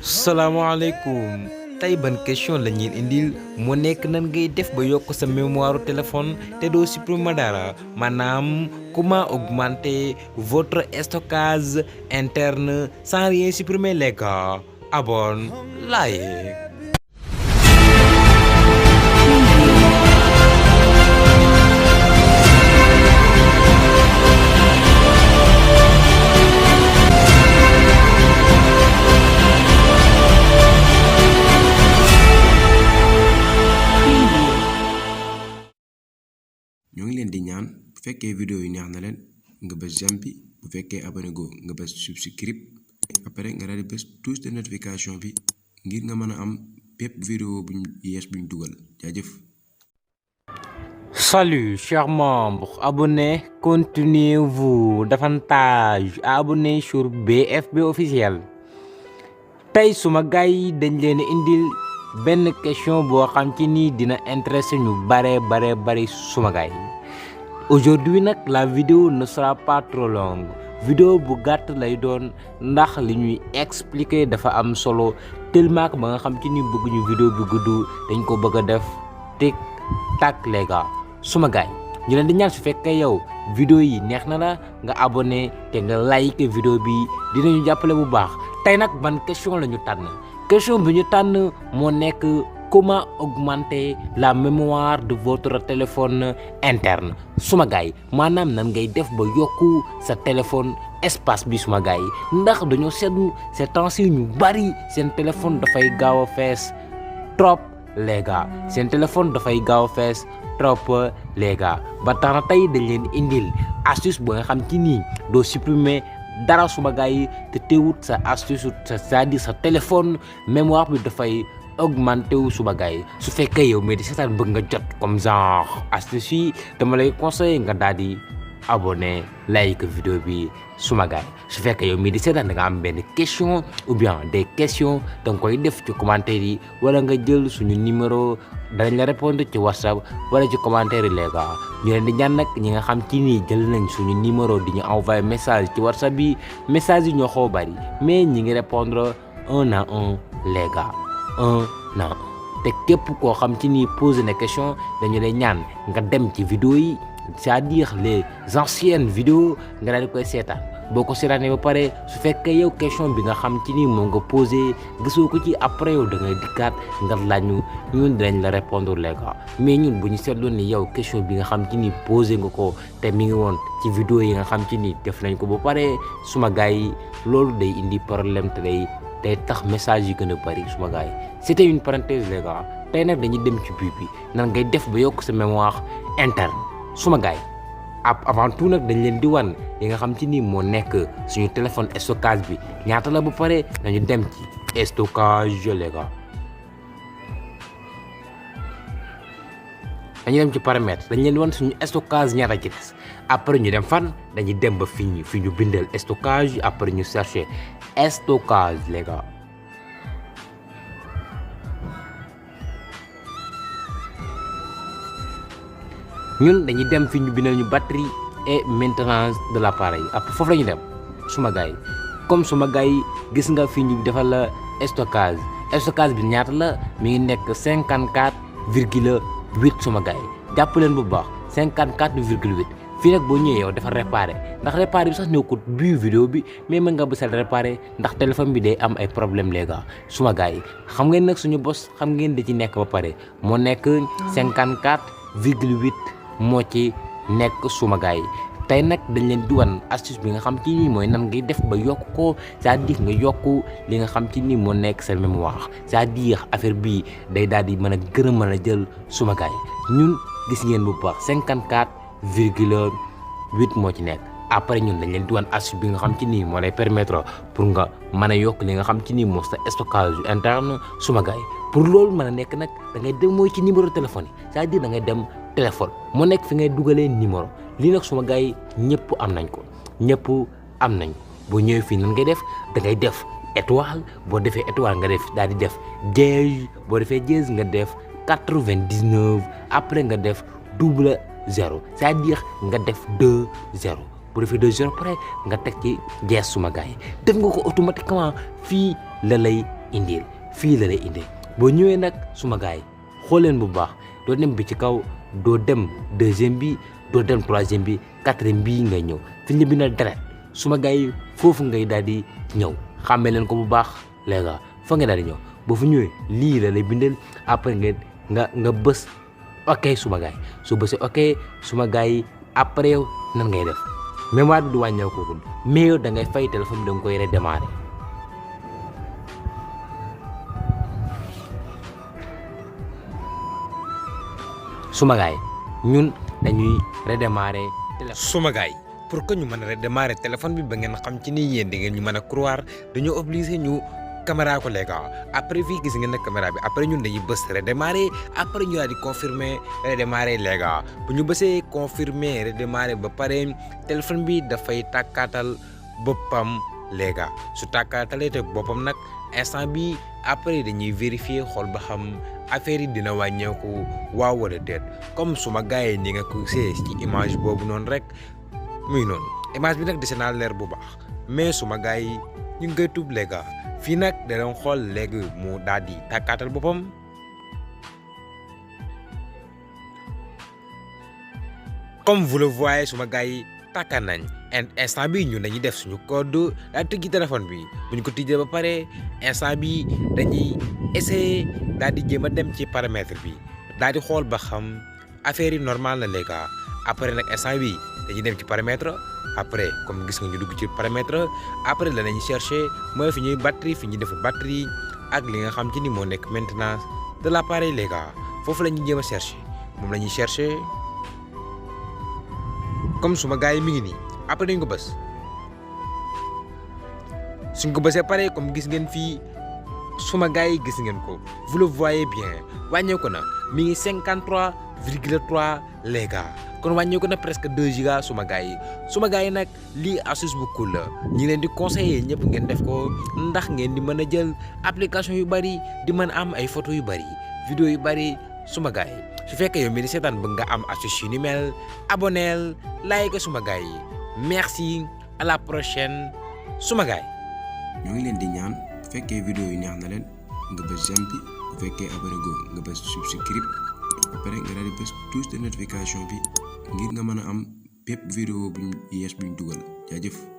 salaamaaleykum tey ban question la ñuy indil mu nekk nan ngay def ba yokk sa mémoire téléphone te doo supprimer dara maanaam comment augmenter votre stockage interne sans rien supprimer les gars abonne like. ñoo ngi leen di ñaan bu fekkee vidéo yi neex na leen nga bës j'aime bi bu fekkee abonné go nga bës subscribe après nga daal di bës touche de notification bi ngir nga mën a am bépp vidéo buñ yees buñ dugal jaajëf. Salut chers membres, abonnez, continuez-vous davantage à abonner sur BFB officiel. tey suma gars yi dañ leen indil benn question boo xam ci ni dina intéressé ñu bare suma gars yi. Aujourd'hui nag la vidéo ne sera pas trop longue vidéo bu gàtt lay doon ndax li ñuy expliquer dafa am solo tellement que ba nga xam ci ni bëgguñu vidéo bi gudd dañ ko bëgg a def tic tac les gars suma gars yi ñu leen di ñaan su fekkee yow vidéo yi neex na la nga abonné te nga like vidéo bi dinañu jàppale bu baax. tey nag ban question la ñu tànn question bi ñu tànn moo nekk comment augmenter la mémoire de votre téléphone interne suma gars yi maanaam nan ngay def ba yokku sa téléphone espace bi suma gars yi ndax dañoo seetlu ces temps-ci ñu bari seen téléphone dafay gaaw a fees trop les gars seen téléphone dafay gaaw a fees trop les gars ba tax na tey dañ leen indil astuce ba nga xam ci nii doo supprimer dara suma gars yi te teewut sa astuce c'est-à-dire sa téléphone mémoire bi dafay augmenté wu suma gars yi su fekkee yow mais di seetaan bëgg nga jot comme genre astuce yi dama lay conseiller nga daal di abonné like vidéo bi suma gars yi su fekkee yow mii di seetaan da nga am benn question ou bien des questions da nga koy def ci commentaire yi wala nga jël suñu numéro danañ la répondre ci WhatsApp wala ci commentaire yi les gars ñu leen di ñaan nag ñi nga xam ci nii jël nañ suñu numéro di ñu envoyer message ci WhatsApp bi message yi ñoo xaw bari mais ñi ngi répondre un à un les gars un à un te képp koo xam ci nii posé na question dañu lay ñaan nga dem ci vidéo yi c'est-à-dire les anciennes vidéos nga daal di koy seetaan boo ko seetaanee ba pare su fekkee yow question bi nga xam ci ni moo nga posé gisoo ko ci après yow da ngay dikkaat nga laaj ñu ñun dinañ la répondre les gars mais ñun bu ñu seetloon ni yow question bi nga xam ci ni posé nga ko te mi ngi woon ci vidéo yi nga xam ci ni def nañ ko ba pare suma gars yi loolu day indi problème te day tax message yi gën a bari suma gars yi c'était une parenthèse les gars tey nag dañuy dem ci biir bi nan ngay def ba yokk sa mémoire interne suma gars yi avant tout nag dañ leen di wan yi nga xam ci ni moo nekk suñu téléphone stockage bi ñaata la ba pare nañu dem ci stockage les gars dañu dem ci paramètres dañ leen di wan suñu stockage ñaata ci des après ñu dem fan dañuy dem ba fi ñu bindal stockage après ñu chercher stockage les gars ñun dañuy dem fi ñu bindal ñu batterie et maintenance de l'appareil après foofu la ñu dem suma gars yi comme suma gars yi gis nga fi ñu defal la stockage bi ñaata la mi ngi nekk 54,8 suma gars yi jàpp leen bu baax 54,8 fii nag boo ñëwee yow dafa réparé ndax réparé bi sax ñëw ko bu vidéo bi mais mën nga bësal réparé ndax téléphone bi day am ay problème les gars suma gars yi xam ngeen nag suñu bos xam ngeen da ci nekk ba pare moo nekk 54,8 moo ci nekk suma gars yi tey nag dañ leen di wan astuce bi nga xam ci nii mooy nan ngay def ba yokk ko c'est-à-dire nga yokk li nga xam ci nii moo nekk sa mémoire c'est-à-dire affaire bii day daal di mën a gën a mën a jël suma gars yi ñun gis ngeen bu baax 54,8 moo ci nekk après ñun dañ leen di wan astuce bi nga xam ci nii moo lay permettre pour nga mën a yokk li nga xam ci nii moo sa stockage interne suma gars yi pour loolu mën a nekk nag da ngay dem mooy ci numéro téléphone yi c'est-à-dire da ngay dem téléphone moo nekk fi ngay dugalee numéro lii nag suma gars yi ñëpp am nañ ko boo ñëwee fii nan ngay def da ngay def étoile boo defee étoile nga def daal di def dièse boo defee dièse nga def 99 après nga def double 0 c'est-à-dire nga def 2 0 bu defee 2 0 pare nga teg ci jees suma gars yi def nga ko automatiquement fii la lay indil fii la lay indee boo ñëwee nag suma gaay xool leen bu baax doo dem bi ci kaw doo dem deuxième bi doo dem troisième bi quatrième bii ngay ñëw fi ñu bindal direct suma gaay foofu ngay daal di ñëw xàmmee leen ko bu baax léegi fa nga daal di ñëw boo fu ñëwee lii la lay bindal après nga bës ok suma gaay su bësee ok suma gaay après yow nan ngay def mémoire bi du wàññeeku mais yow da ngay fay téléphone bi da nga koy redémarrer suma gaay ñun dañuy redémarrer téléphone suma gaay pour que ñu mën a redémarrer téléphone bi ba ngeen xam ci ni yéen di ngeen ñu mën a croire dañoo obligé ñu caméra ko léegi après fii gis ngeen ne caméra bi après ñun dañuy bës redémarrer après ñu daal di confirmer redémarrer léegi bu ñu bësee confirmer redémarrer ba pare téléphone bi dafay tàkkaatal boppam léegi su tàkkaatalee te boppam nag instant bi après dañuy vérifier xool ba xam affaire yi dina wàññeeku waaw wala déet comme suma gars yi ni nga ko gisee ci image boobu noonu rek muy noonu image bi nag dese naa leer bu baax mais suma gars yi ñu ngi koy tuub léegi fii nag da doon xool léegi mu daal di tàkkaatal boppam comme vous le voyez suma gars yi tàkkaat nañ instant bi ñun dañuy def suñu code daal tëjji téléphone bi bu ñu ko tijjee ba pare instant bi dañuy essayer daal di jéem a dem ci paramètre bi daal di xool ba xam affaire yi normal na léegi après nag instant bi dañuy dem ci paramètre après comme gis nga ñu dugg ci paramètre après la nañu chercher mooy fi ñuy batterie fi ñuy def batterie ak li nga xam ci ni moo nekk maintenance de l'appareil léegi foofu la ñuy jéem a chercher moom la ñuy chercher comme suma gars yi mi ngi nii après dañ ko bës suñ ko bësee pare comme gis ngeen fii suma gars yi gis ngeen ko vous le voyez bien wàññeeku na mi ngi 53,3 léegi kon wàññeeku na presque 2 giga suma gars yi nag lii astuce bu cool la ñi leen di conseiller ñëpp ngeen def ko ndax ngeen di mën a jël application yu bari di mën a am ay photo yu bari vidéo yu bari suma gars yi su fekkee yow mi di seetaan bëgg nga am astuce yu ni mel abonneel like suma gars yi merci à la prochaine suma gars yi ñoo ngi leen di ñaan bu fekkee vidéo yi neex na leen nga bës j'aime bi bu fekkee abonné go nga bës subscribe après nga daal di bës touche de notification bi ngir nga mën a am bépp vidéo buñ yees buñ dugal jaajëf